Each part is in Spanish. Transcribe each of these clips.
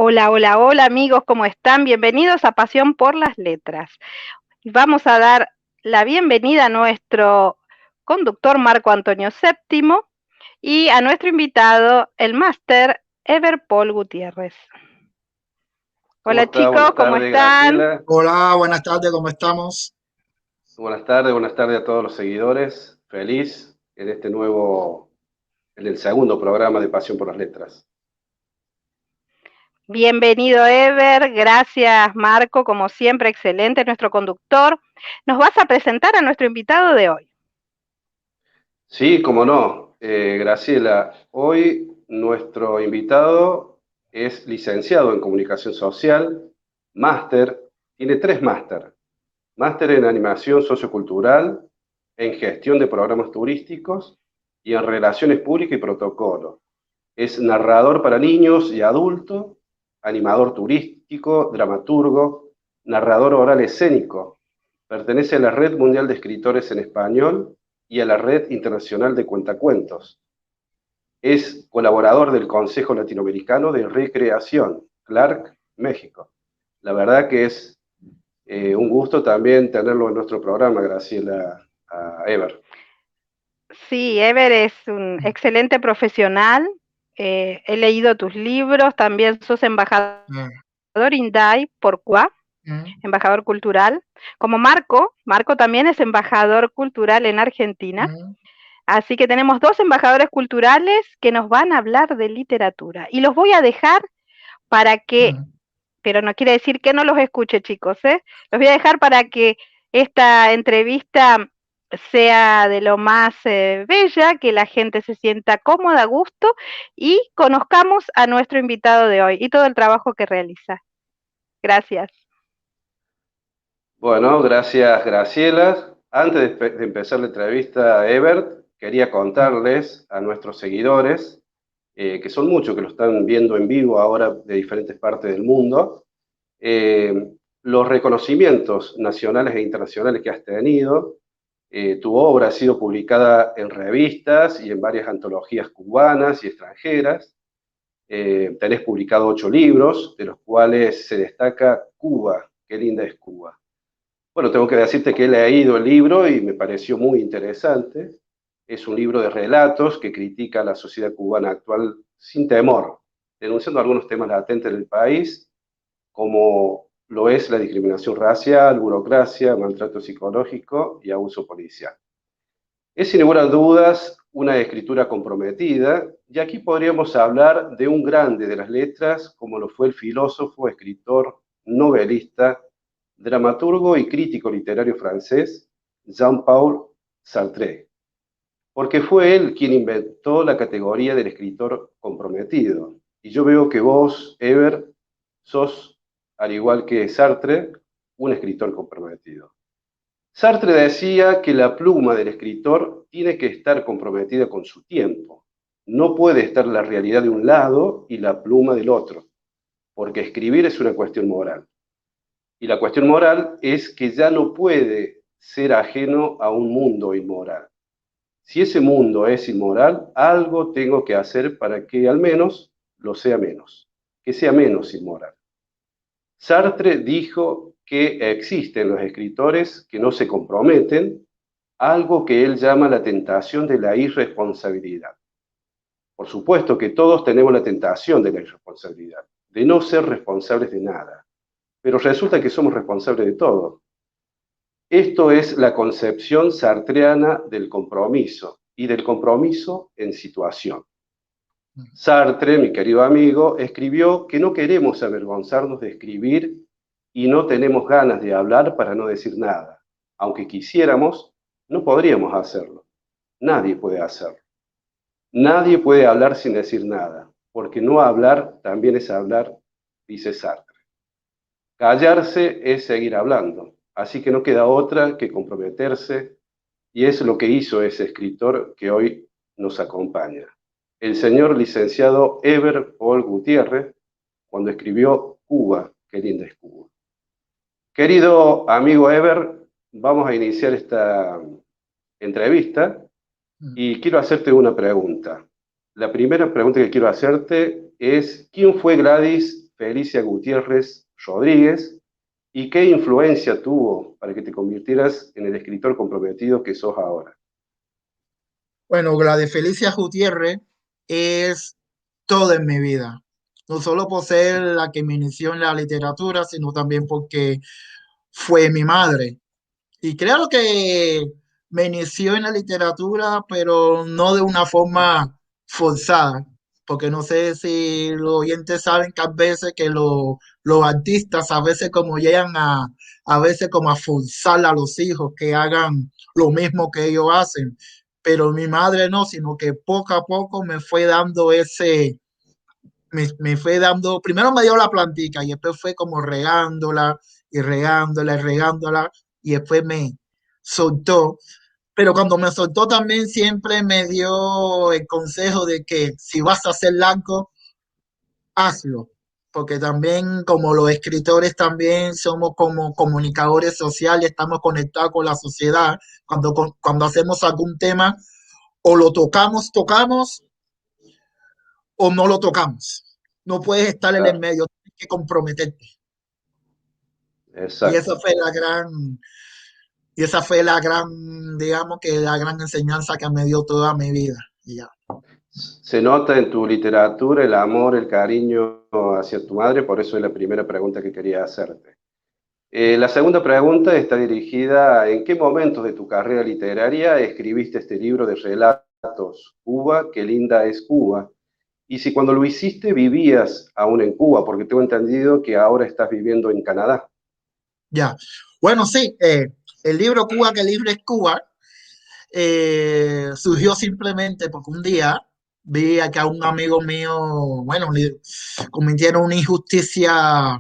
Hola, hola, hola amigos, ¿cómo están? Bienvenidos a Pasión por las Letras. Vamos a dar la bienvenida a nuestro conductor Marco Antonio Séptimo y a nuestro invitado, el máster Ever Paul Gutiérrez. ¿Cómo Hola está? chicos, Buenas ¿cómo tardes, están? Graciela. Hola, buenas tardes, ¿cómo estamos? Buenas tardes a todos los seguidores. Feliz en en el segundo programa de Pasión por las Letras. Bienvenido Ever, gracias Marco, como siempre, excelente, nuestro conductor. Nos vas a presentar a nuestro invitado de hoy. Sí, cómo no. Graciela, hoy nuestro invitado es licenciado en Comunicación Social, máster, tiene tres máster. Máster en Animación Sociocultural, en Gestión de Programas Turísticos y en Relaciones Públicas y Protocolo. Es narrador para niños y adultos, animador turístico, dramaturgo, narrador oral escénico. Pertenece a la Red Mundial de Escritores en Español y a la Red Internacional de Cuentacuentos. Es colaborador del Consejo Latinoamericano de Recreación, Clark, México. La verdad que es un gusto también tenerlo en nuestro programa, Graciela, a Ever. Sí, Ever es un excelente profesional. He leído tus libros, también sos embajador Mm, INDAI por Cuba, mm, embajador cultural. Como Marco también es embajador cultural en Argentina. mm, Así que tenemos dos embajadores culturales que nos van a hablar de literatura. Y los voy a dejar para que, mm. pero no quiere decir que no los escuche, chicos, ¿eh? Los voy a dejar para que esta entrevista sea de lo más bella, que la gente se sienta cómoda, a gusto y conozcamos a nuestro invitado de hoy y todo el trabajo que realiza. Gracias. Bueno, gracias Graciela. Antes de empezar la entrevista, Ebert, quería contarles a nuestros seguidores, que son muchos que lo están viendo en vivo ahora de diferentes partes del mundo, eh, los reconocimientos nacionales e internacionales que has tenido. Tu obra ha sido publicada en revistas y en varias antologías cubanas y extranjeras. Tenés publicado 8 libros, de los cuales se destaca Cuba. Qué linda es Cuba. Bueno, tengo que decirte que he leído el libro y me pareció muy interesante. Es un libro de relatos que critica a la sociedad cubana actual sin temor, denunciando algunos temas latentes del país, como lo es la discriminación racial, burocracia, maltrato psicológico y abuso policial. Es sin lugar a dudas una escritura comprometida, y aquí podríamos hablar de un grande de las letras, como lo fue el filósofo, escritor, novelista, dramaturgo y crítico literario francés Jean-Paul Sartre, porque fue él quien inventó la categoría del escritor comprometido. Y yo veo que vos, Ever, sos, al igual que Sartre, un escritor comprometido. Sartre decía que la pluma del escritor tiene que estar comprometida con su tiempo. No puede estar la realidad de un lado y la pluma del otro, porque escribir es una cuestión moral. Y la cuestión moral es que ya no puede ser ajeno a un mundo inmoral. Si ese mundo es inmoral, algo tengo que hacer para que al menos lo sea menos, que sea menos inmoral. Sartre dijo que existen los escritores que no se comprometen, algo que él llama la tentación de la irresponsabilidad. Por supuesto que todos tenemos la tentación de la irresponsabilidad, de no ser responsables de nada, pero resulta que somos responsables de todo. Esto es la concepción sartreana del compromiso y del compromiso en situación. Sartre, mi querido amigo, escribió que no queremos avergonzarnos de escribir y no tenemos ganas de hablar para no decir nada. Aunque quisiéramos, no podríamos hacerlo. Nadie puede hacerlo. Nadie puede hablar sin decir nada, porque no hablar también es hablar, dice Sartre. Callarse es seguir hablando, así que no queda otra que comprometerse, y es lo que hizo ese escritor que hoy nos acompaña. El señor licenciado Ever Paul Gutiérrez, cuando escribió Cuba, qué linda es Cuba. Querido amigo Ever, vamos a iniciar esta entrevista y quiero hacerte una pregunta. La primera pregunta que quiero hacerte es, ¿quién fue Gladys Felicia Gutiérrez Rodríguez y qué influencia tuvo para que te convirtieras en el escritor comprometido que sos ahora. Bueno, la de Felicia Gutiérrez es todo en mi vida. No solo por ser la que me inició en la literatura, sino también porque fue mi madre. Y creo que me inició en la literatura, pero no de una forma forzada, porque no sé si los oyentes saben que a veces que los artistas a veces como llegan a veces como a forzar a los hijos que hagan lo mismo que ellos hacen, pero mi madre no, sino que poco a poco me fue dando me fue dando, primero me dio la plantica y después fue como regándola y regándola y regándola y después me soltó. Pero cuando me soltó también siempre me dio el consejo de que si vas a hacer algo, hazlo. Porque también como los escritores también somos como comunicadores sociales, estamos conectados con la sociedad. Cuando hacemos algún tema, o lo tocamos o no lo tocamos. No puedes estar en el Claro, medio, tienes que comprometerte. Y exacto. esa fue la gran, digamos que la gran enseñanza que me dio toda mi vida. Y ya. Se nota en tu literatura el amor, el cariño hacia tu madre, por eso es la primera pregunta que quería hacerte. La segunda pregunta está dirigida a ¿en qué momentos de tu carrera literaria escribiste este libro de relatos, Cuba, qué linda es Cuba? Y si cuando lo hiciste vivías aún en Cuba, porque tengo entendido que ahora estás viviendo en Canadá. Ya. Bueno, sí, el libro Cuba, que libre es Cuba, surgió simplemente porque un día vi a que a un amigo mío, bueno, le cometieron una injusticia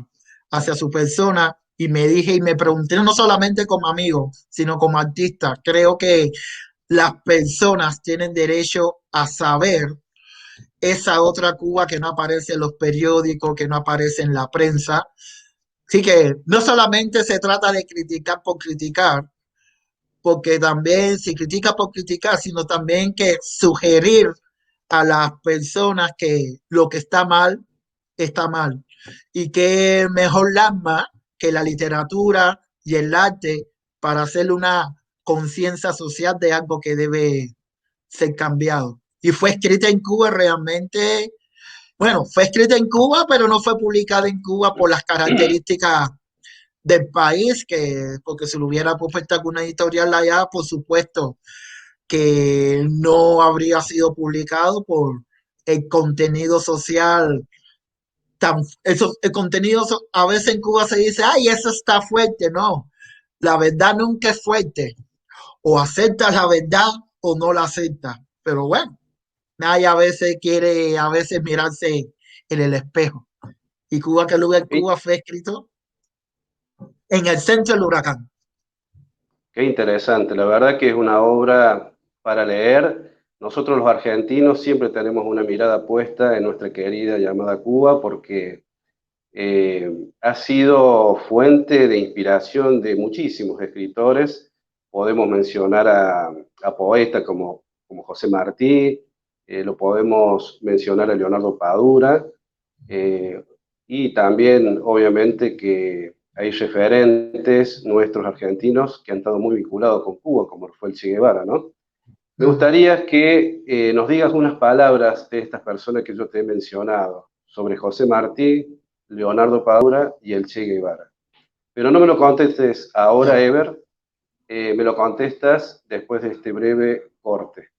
hacia su persona y me dije y me pregunté, no solamente como amigo, sino como artista, creo que las personas tienen derecho a saber esa otra Cuba que no aparece en los periódicos, que no aparece en la prensa. Así que no solamente se trata de criticar por criticar, porque también se critica por criticar, sino también que sugerir a las personas que lo que está mal. Y que mejor arma que la literatura y el arte para hacer una conciencia social de algo que debe ser cambiado. Y fue escrita en Cuba realmente, bueno, fue escrita en Cuba, pero no fue publicada en Cuba por las características del país, que porque si lo hubiera puesto alguna editorial allá, por supuesto que no habría sido publicado por el contenido social el contenido a veces en Cuba se dice, ay, eso está fuerte, no, la verdad nunca es fuerte, o aceptas la verdad o no la aceptas, pero bueno, nadie a veces quiere a veces mirarse en el espejo. Y Cuba, que lugar Qué, Cuba fue escrito en el centro del huracán. qué interesante, la verdad que es una obra para leer. Nosotros los argentinos siempre tenemos una mirada puesta en nuestra querida llamada Cuba porque ha sido fuente de inspiración de muchísimos escritores. Podemos mencionar a poetas como José Martí, lo podemos mencionar a Leonardo Padura, eh, y también obviamente que hay referentes nuestros argentinos que han estado muy vinculados con Cuba, como fue el Che Guevara, ¿no? Me gustaría que nos digas unas palabras de estas personas que yo te he mencionado, sobre José Martí, Leonardo Padura y el Che Guevara. Pero no me lo contestes ahora, Ever, me lo contestas después de este breve corte.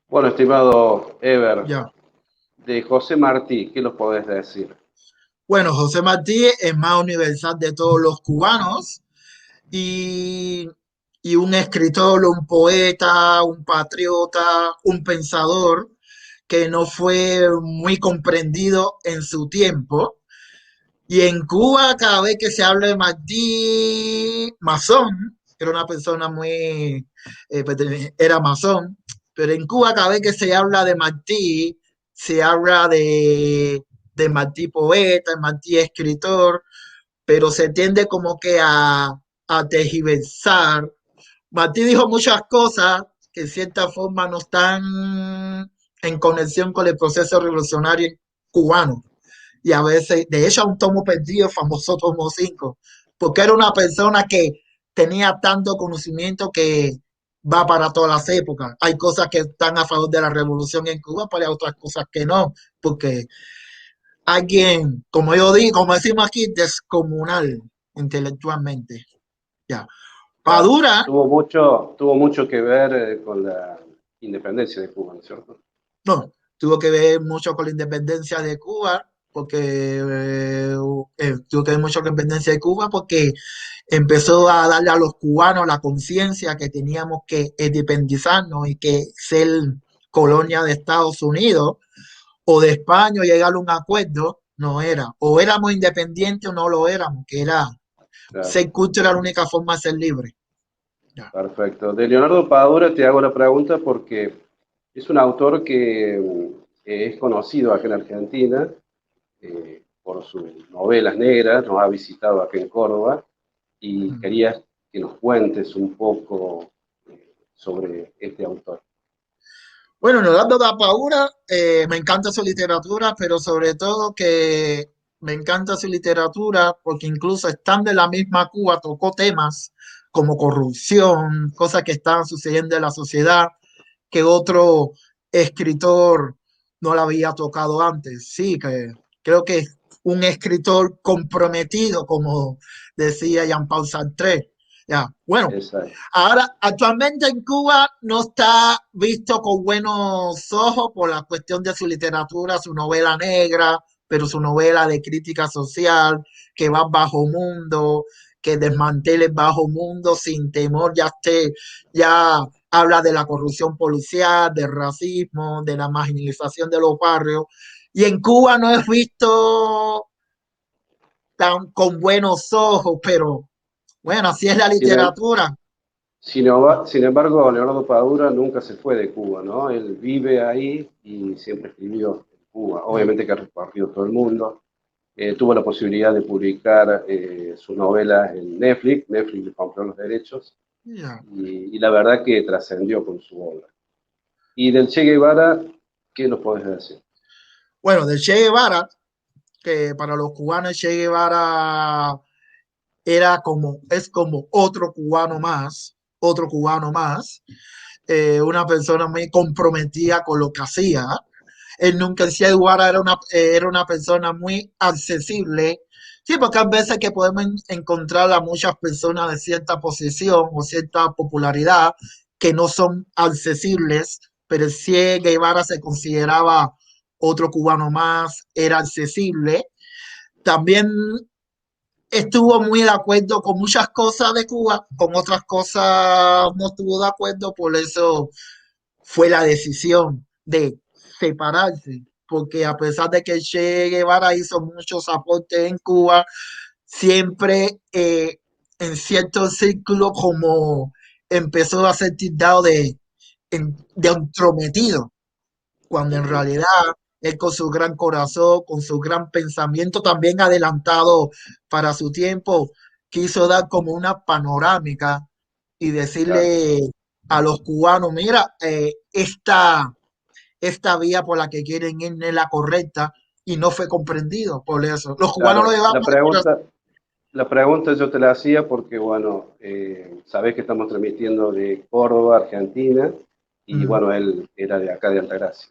Bueno, estimado Ever, Ya. de José Martí, ¿qué nos podés decir? Bueno, José Martí es más universal de todos los cubanos y, y un escritor, un poeta, un patriota, un pensador que no fue muy comprendido en su tiempo. Y en Cuba, cada vez que se habla de Martí, masón, era una persona muy, era masón, pero en Cuba, cada vez que se habla de Martí, se habla de Martí poeta, Martí escritor, pero se tiende como que a tergiversar. Martí dijo muchas cosas que en cierta forma no están en conexión con el proceso revolucionario cubano. Y a veces, de hecho, un tomo perdido, famoso tomo 5 porque era una persona que tenía tanto conocimiento que va para todas las épocas. Hay cosas que están a favor de la revolución en Cuba, pero hay otras cosas que no, porque alguien, como yo digo, como decimos aquí, descomunal intelectualmente. Ya. Claro, Padura, tuvo mucho que ver con la independencia de Cuba, ¿no es cierto? no, tuvo que ver mucho con la independencia de Cuba, porque tuvo que ver mucho con la independencia de Cuba, porque empezó a darle a los cubanos la conciencia que teníamos que independizarnos y que ser colonia de Estados Unidos o de España o llegar a un acuerdo, no era. O éramos independientes o no lo éramos, que era Claro, ser culto era la única forma de ser libre. Ya. perfecto. De Leonardo Padura te hago la pregunta porque es un autor que es conocido acá en Argentina por sus novelas negras, nos ha visitado acá en Córdoba y Mm. quería que nos cuentes un poco sobre este autor. Bueno, Leonardo da Paura, me encanta su literatura, pero sobre todo que me encanta su literatura porque incluso estando en la misma Cuba tocó temas como corrupción, cosas que estaban sucediendo en la sociedad que otro escritor no la había tocado antes. Sí, que creo que es un escritor comprometido, como decía Jean-Paul Sartre. Ya, bueno, Exacto. ahora, actualmente en Cuba no está visto con buenos ojos por la cuestión de su literatura, su novela negra, pero su novela de crítica social, que va bajo mundo, que desmantele el bajo mundo sin temor, ya habla de la corrupción policial, del racismo, de la marginalización de los barrios. Y en Cuba no es visto tan con buenos ojos, pero bueno, así es la Sin, em- literatura. sin embargo, Leonardo Padura nunca se fue de Cuba, ¿no? Él vive ahí y siempre escribió en Cuba. Ya, Obviamente que ha recorrido todo el mundo. Tuvo la posibilidad de publicar sus novelas en Netflix. Netflix le compró los derechos ya. y la verdad que trascendió con su obra. Y del Che Guevara, ¿qué nos podés decir? Bueno, de Che Guevara, que para los cubanos Che Guevara es como otro cubano más, una persona muy comprometida con lo que hacía. Él nunca Che Guevara era una persona muy accesible. Sí, porque hay veces que podemos encontrar a muchas personas de cierta posición o cierta popularidad que no son accesibles, pero Che Guevara se consideraba otro cubano más, era accesible. También estuvo muy de acuerdo con muchas cosas de Cuba, con otras cosas no estuvo de acuerdo, por eso fue la decisión de separarse, porque a pesar de que Che Guevara hizo muchos aportes en Cuba, siempre en ciertos círculos como empezó a ser tildado de entrometido, cuando en Ujú. realidad él con su gran corazón, con su gran pensamiento también adelantado para su tiempo, quiso dar como una panorámica y Claro, decirle a los cubanos, mira, esta vía por la que quieren ir no es la correcta y no fue comprendido por eso. Los cubanos lo claro. llevamos, La pregunta yo te la hacía porque, bueno, sabés que estamos transmitiendo de Córdoba, Argentina, y mm, bueno, él era de acá de Altagracia.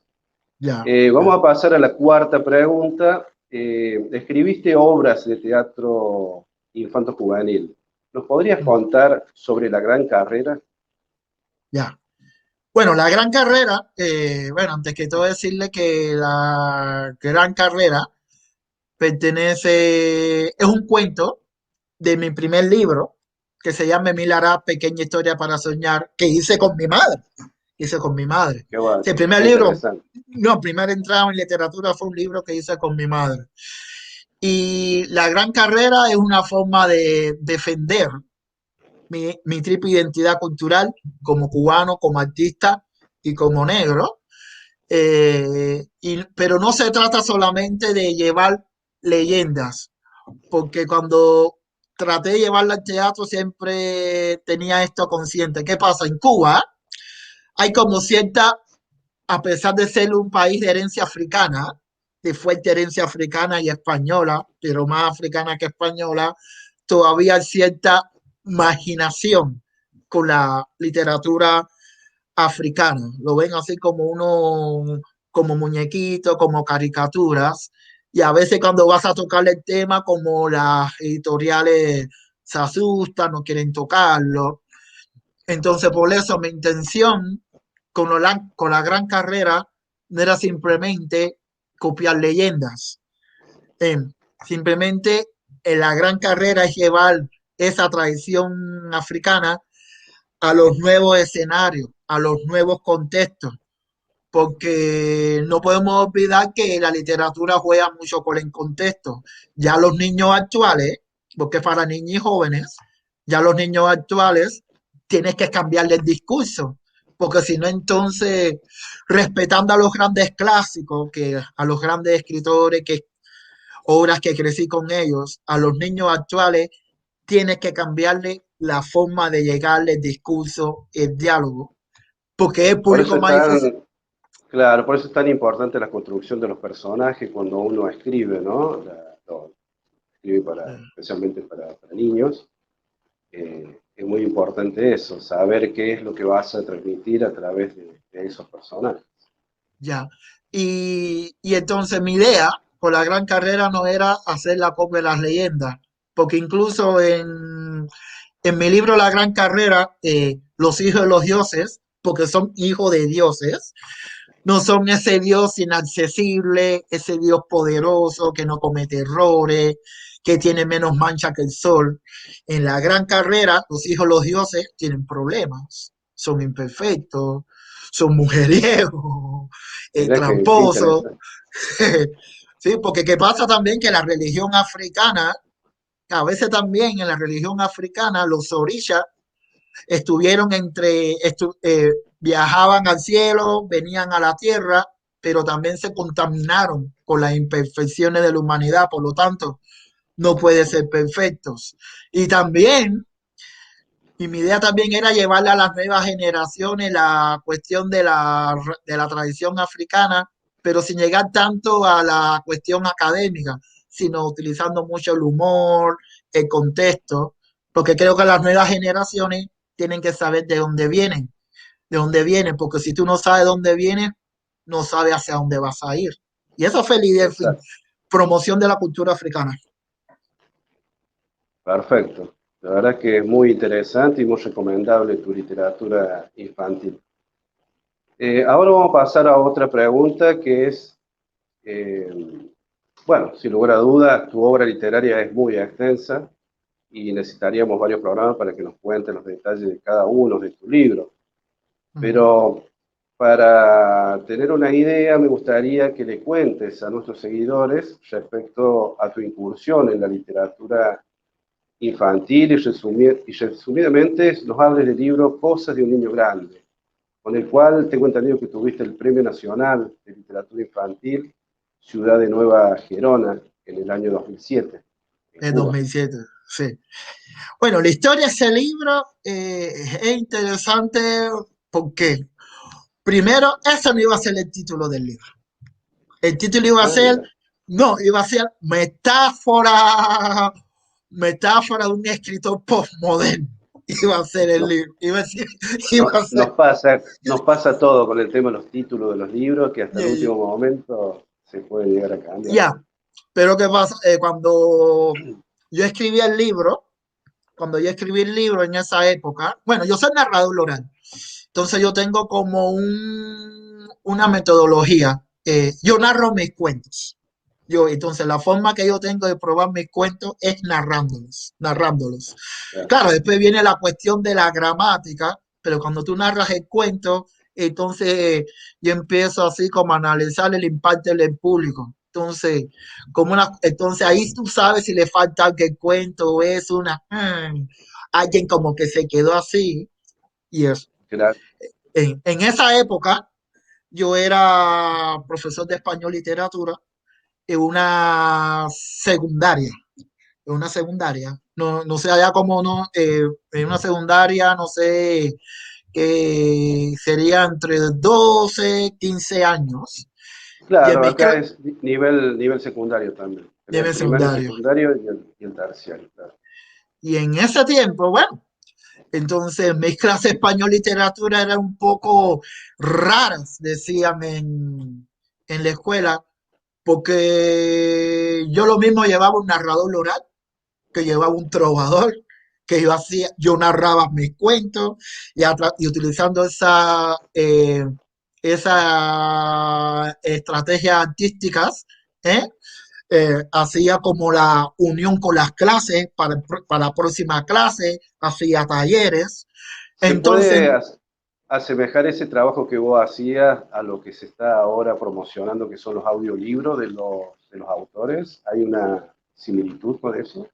ya, Vamos a pasar a la cuarta pregunta. Escribiste obras de teatro infanto-juvenil. ¿Nos podrías mm, contar sobre la gran carrera? ya. Bueno, la gran carrera, bueno, antes que todo decirle que la gran carrera es un cuento de mi primer libro, que se llama Emil Ará, Pequeña Historia para Soñar, que hice con mi madre. Hice con mi madre. Qué bueno, El primer qué libro, interesante. no, primer entrada en literatura fue un libro que hice con mi madre. Y la gran carrera es una forma de defender mi triple identidad cultural como cubano, como artista y como negro. Pero no se trata solamente de llevar leyendas, porque cuando traté de llevarla al teatro siempre tenía esto consciente. ¿Qué pasa? En Cuba hay como cierta, a pesar de ser un país de herencia africana, de fuerte herencia africana y española, pero más africana que española, todavía hay cierta marginación con la literatura africana. Lo ven así como uno, como muñequitos, como caricaturas. Y a veces cuando vas a tocar el tema, como las editoriales se asustan, no quieren tocarlo. Entonces, por eso mi intención con la gran carrera no era simplemente copiar leyendas. Eh, simplemente la gran carrera es llevar esa tradición africana a los nuevos escenarios, a los nuevos contextos, porque no podemos olvidar que la literatura juega mucho con el contexto. Ya los niños actuales, porque para niños y jóvenes, ya los niños actuales tienes que cambiarle el discurso, porque si no, entonces, respetando a los grandes clásicos, que a los grandes escritores, que obras que crecí con ellos, a los niños actuales tienes que cambiarle la forma de llegarle el discurso, el diálogo, porque es el Por eso público es más difícil. tan, claro, por eso es tan importante la construcción de los personajes cuando uno escribe, ¿no? Lo escribe especialmente para niños. Es muy importante eso, saber qué es lo que vas a transmitir a través de esos personajes. Ya. Y entonces mi idea con la gran carrera no era hacer la copia de las leyendas, porque incluso en mi libro La Gran Carrera, los hijos de los dioses, porque son hijos de dioses, no son ese Dios inaccesible, ese Dios poderoso que no comete errores, que tiene menos mancha que el sol. En la gran carrera, los hijos de los dioses tienen problemas, son imperfectos, son mujeriegos, Mirá qué tramposos. interesante. Sí, porque qué pasa también que la religión africana, a veces también en la religión africana, los orishas estuvieron viajaban al cielo, venían a la tierra, pero también se contaminaron con las imperfecciones de la humanidad, por lo tanto, no puede ser perfectos. Y también, y mi idea también era llevarle a las nuevas generaciones la cuestión de la tradición africana, pero sin llegar tanto a la cuestión académica, sino utilizando mucho el humor, el contexto, porque creo que las nuevas generaciones tienen que saber de dónde vienen, porque si tú no sabes dónde vienes, no sabes hacia dónde vas a ir. Y eso fue la idea, en fin, Exacto, promoción de la cultura africana. perfecto. La verdad que es muy interesante y muy recomendable tu literatura infantil. Ahora vamos a pasar a otra pregunta que es, eh, bueno, sin lugar a dudas, tu obra literaria es muy extensa y necesitaríamos varios programas para que nos cuentes los detalles de cada uno de tus libros. Pero para tener una idea, me gustaría que le cuentes a nuestros seguidores respecto a tu incursión en la literatura infantil y resumidamente nos hables del libro Cosas de un niño grande, con el cual tengo entendido que tuviste el Premio Nacional de Literatura Infantil Ciudad de Nueva Gerona en el año 2007, en En Cuba. 2007, sí. Bueno, la historia de ese libro es interesante porque, primero, eso no iba a ser el título del libro. El título iba a Ah, ser, mira, no, iba a ser metáfora de un escritor postmoderno. Iba a ser el nos, libro, iba a ser, nos pasa todo con el tema de los títulos de los libros, que hasta el último momento se puede llegar a cambiar. ya, pero ¿qué pasa? Yo escribí el libro, cuando yo escribí el libro en esa época, bueno, yo soy narrador oral. Entonces yo tengo como una metodología. Yo narro mis cuentos. Entonces, la forma que yo tengo de probar mis cuentos es narrándolos. Claro, Claro, después viene la cuestión de la gramática, pero cuando tú narras el cuento, entonces yo empiezo así como a analizar el impacto en el público. Entonces, entonces ahí tú sabes si le falta algo el cuento o es alguien como que se quedó así y eso. claro. En esa época, yo era profesor de español y literatura en una secundaria, no, no sé allá como no, en una secundaria, no sé, que sería entre 12 15 años, y en Claro, mi acá es nivel secundario también. El nivel primario secundario. secundario y el terciario, claro. Y en ese tiempo, bueno, entonces mis clases de español y literatura eran un poco raras, decían en la escuela, porque yo lo mismo llevaba un narrador oral que llevaba un trovador, que yo narraba mis cuentos y utilizando esa estrategias artísticas, ¿eh? Hacía como la unión con las clases para la próxima clase, hacía talleres. ¿Se Entonces, puede asemejar ese trabajo que vos hacías a lo que se está ahora promocionando, que son los audiolibros de los autores? ¿Hay una similitud con eso?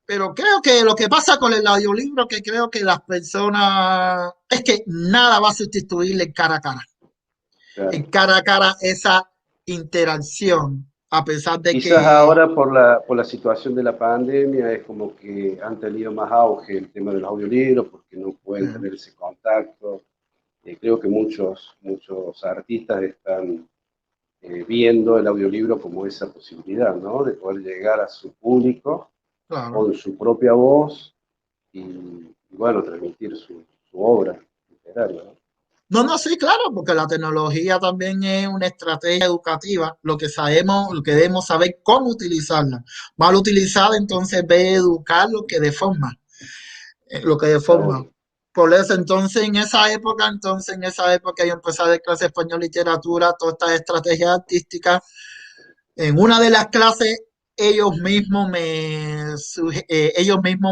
pero creo que lo que pasa con el audiolibro, que creo que las personas, es que nada va a sustituirle en cara a cara. Claro. En cara a cara esa interacción, a pesar de Quizás que, ahora por la situación de la pandemia es como que han tenido más auge el tema de los audiolibros porque no pueden eh, tener ese contacto. Creo que muchos artistas están viendo el audiolibro como esa posibilidad, ¿no? De poder llegar a su público claro. con su propia voz y bueno, transmitir su obra literaria, ¿no? No, no, sí, claro, porque la tecnología también es una estrategia educativa, lo que sabemos, lo que debemos saber cómo utilizarla. Mal utilizada, entonces ve educar lo que deforma. Seguro. Por eso, entonces en esa época yo empecé a dar clase de español y literatura, todas estas estrategias artísticas. En una de las clases, ellos mismos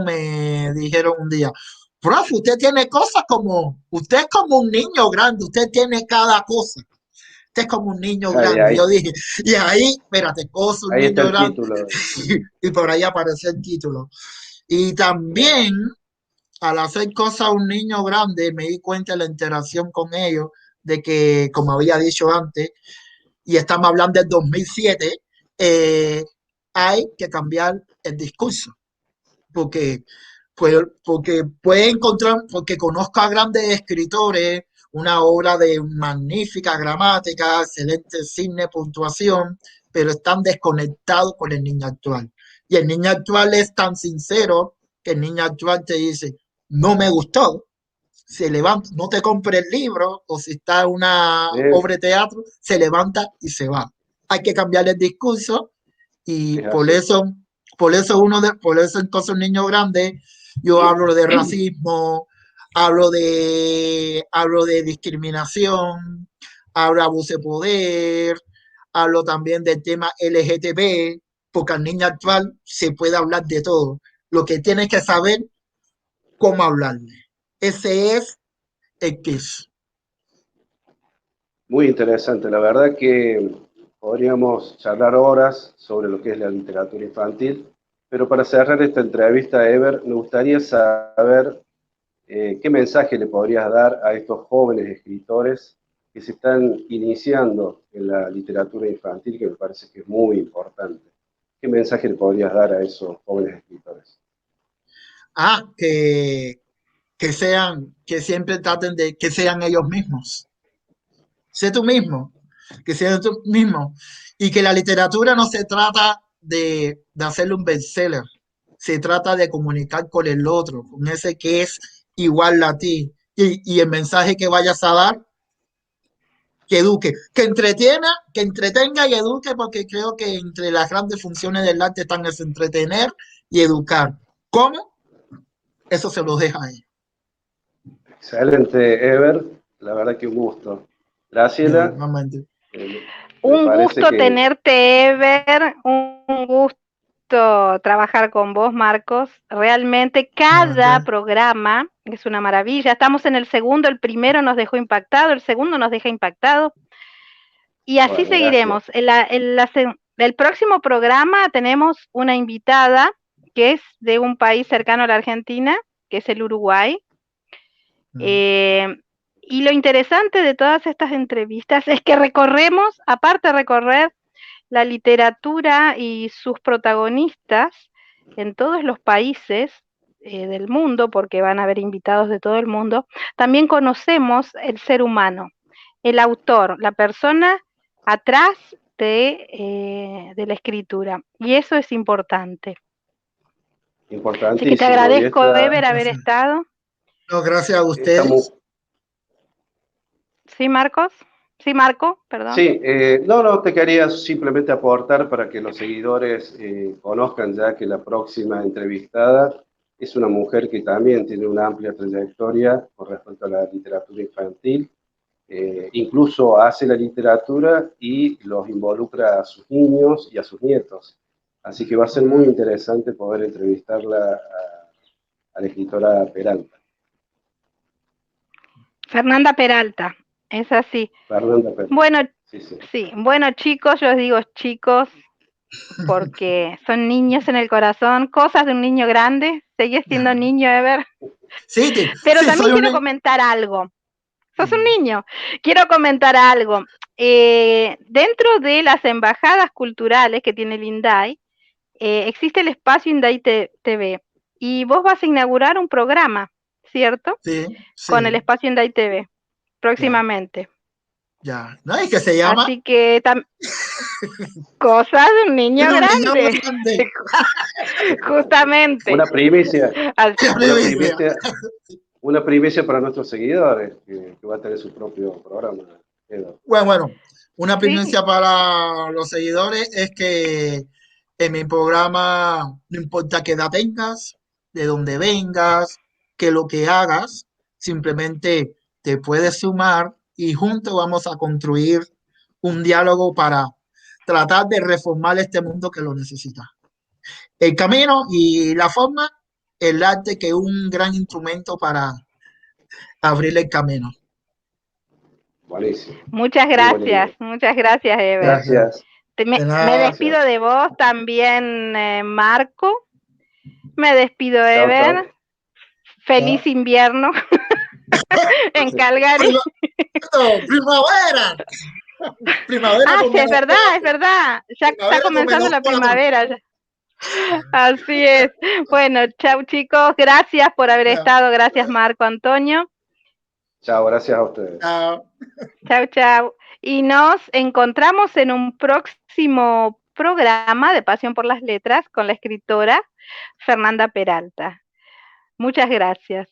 me dijeron un día, profe, usted es como un niño grande, usted tiene cada cosa, usted es como un niño Ah, y grande. Yo ahí, dije, y ahí, espérate, cosa un ahí está niño el grande, título. y por ahí apareció el título. Y Claro. también, al hacer cosas a un niño grande, me di cuenta de la interacción con ellos, de que, como había dicho antes, y estamos hablando del 2007, eh, hay que cambiar el discurso, porque, porque puede encontrar, porque conozco a grandes escritores, una obra de magnífica gramática, excelente cine, puntuación, pero están desconectados con el niño actual. Y el niño actual es tan sincero que el niño actual te dice, no me gustó, se levanta, no te compre el libro, o si está en una Es, obra de teatro, se levanta y se va. Hay que cambiar el discurso y es así. por eso entonces un niño grande, yo hablo de racismo, hablo de discriminación, hablo de abuso de poder, hablo también del tema LGTB, porque al niño actual se puede hablar de todo. Lo que tienes que saber cómo hablarle. Ese es X. Muy interesante. La verdad que podríamos charlar horas sobre lo que es la literatura infantil, pero para cerrar esta entrevista, Ever, me gustaría saber qué mensaje le podrías dar a estos jóvenes escritores que se están iniciando en la literatura infantil, que me parece que es muy importante. ¿Qué mensaje le podrías dar a esos jóvenes escritores? Ah, que siempre traten de que sean ellos mismos. Sé tú mismo, que sean tú mismo. Y que la literatura no se trata de hacerle un bestseller, se trata de comunicar con el otro, con ese que es igual a ti. Y el mensaje que vayas a dar, que eduque, que entretenga y eduque, porque creo que entre las grandes funciones del arte están es entretener y educar. ¿Cómo? Eso se los deja ahí. Excelente, Ever. La verdad que un gusto. Graciela, Nuevamente. me Un parece gusto que tenerte, Ever, un gusto trabajar con vos, Marcos. Realmente cada Nuevamente. programa es una maravilla. Estamos en el segundo, el primero nos dejó impactado, el segundo nos deja impactado. Y así bueno, gracias. seguiremos. El próximo programa tenemos una invitada que es de un país cercano a la Argentina, que es el Uruguay. Eh, y lo interesante de todas estas entrevistas es que recorremos, aparte de recorrer la literatura y sus protagonistas en todos los países del mundo, porque van a haber invitados de todo el mundo, también conocemos el ser humano, el autor, la persona atrás de la escritura. Y eso es importante. Así que te Importantísimo. Y agradezco, Ever, haber Gracias. estado. No, gracias a esta ustedes. ¿Sí, Marcos? Sí, Marco, perdón. Sí, no, te quería simplemente aportar para que los seguidores conozcan ya que la próxima entrevistada es una mujer que también tiene una amplia trayectoria con respecto a la literatura infantil, incluso hace la literatura y los involucra a sus niños y a sus nietos. Así que va a ser muy interesante poder entrevistarla a la escritora Peralta. Fernanda Peralta, es así. Fernanda Peralta. Bueno, Sí, sí. sí, bueno chicos, yo os digo chicos porque son niños en el corazón, cosas de un niño grande, seguís siendo niño, Ever, Sí, pero sí, soy también un quiero niño. comentar algo, sos un niño, quiero comentar algo, dentro de las embajadas culturales que tiene el INDAI, existe el espacio INDAI TV, y vos vas a inaugurar un programa, ¿cierto? Sí, Con el sí, espacio INDAI TV, ya, próximamente. ya. ¿No? Y que se llama Así que cosas de un niño un niño grande, grande. justamente. Una primicia. Así, Qué Una primicia. primicia, una primicia para nuestros seguidores, que va a tener su propio programa. Edo. Bueno, una sí, primicia para los seguidores es que en mi programa, no importa qué edad tengas, de dónde vengas, que lo que hagas, simplemente te puedes sumar y juntos vamos a construir un diálogo para tratar de reformar este mundo que lo necesita. El camino y la forma, el arte que es un gran instrumento para abrir el camino. Buenísimo. Muy buena idea. muchas gracias, Ever. Gracias. Gracias. De Me nada. despido Gracias. de vos también, Marco. Me despido, Chao, Ever. chao. Feliz invierno en Calgary. Primavera. Primavera Ah, con sí, es menos verdad, es 4. verdad. Ya está Primavera con comenzando menos la 4. primavera. Así es. Bueno, chau chicos. Gracias por haber Ya, estado. Gracias, Marco Antonio. Chao, gracias a ustedes. ya. Chau, chau. Y nos encontramos en un próximo programa de Pasión por las Letras con la escritora Fernanda Peralta. Muchas gracias.